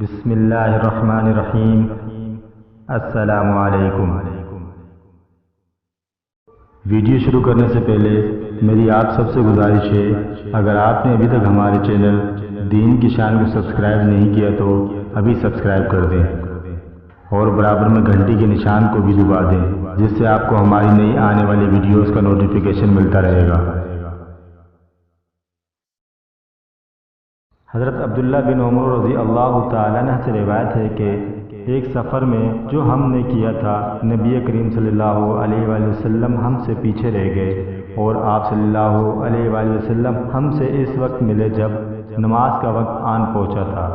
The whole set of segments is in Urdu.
بسم اللہ الرحمن الرحیم۔ السلام علیکم۔ ویڈیو شروع کرنے سے پہلے میری آپ سب سے گزارش ہے، اگر آپ نے ابھی تک ہمارے چینل دین کی شان کو سبسکرائب نہیں کیا تو ابھی سبسکرائب کر دیں اور برابر میں گھنٹی کے نشان کو بھی دبا دیں، جس سے آپ کو ہماری نئی آنے والی ویڈیوز کا نوٹیفیکیشن ملتا رہے گا۔ حضرت عبداللہ بن عمر رضی اللہ تعالیٰ عنہ سے روایت ہے کہ ایک سفر میں جو ہم نے کیا تھا، نبی کریم صلی اللہ علیہ وآلہ وسلم ہم سے پیچھے رہ گئے اور آپ صلی اللہ علیہ وآلہ وسلم ہم سے اس وقت ملے جب نماز کا وقت آن پہنچا تھا۔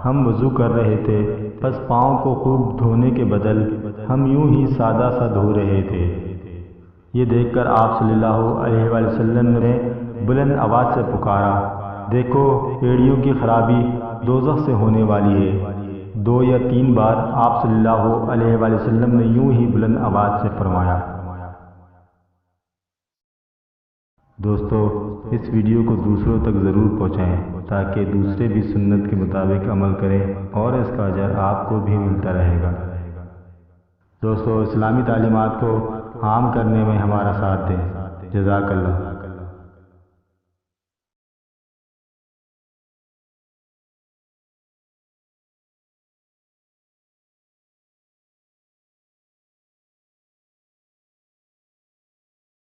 ہم وضو کر رہے تھے، بس پاؤں کو خوب دھونے کے بدل ہم یوں ہی سادہ سا دھو رہے تھے۔ یہ دیکھ کر آپ صلی اللہ علیہ وآلہ وسلم نے بلند آواز سے پکارا، دیکھو ایڑیوں کی خرابی دوزخ سے ہونے والی ہے۔ 2 یا 3 بار آپ صلی اللہ علیہ وآلہ وسلم نے یوں ہی بلند آواز سے فرمایا۔ دوستو، اس ویڈیو کو دوسروں تک ضرور پہنچائیں تاکہ دوسرے بھی سنت کے مطابق عمل کریں اور اس کا اجر آپ کو بھی ملتا رہے گا۔ دوستو، اسلامی تعلیمات کو عام کرنے میں ہمارا ساتھ دیں۔ جزاک اللہ۔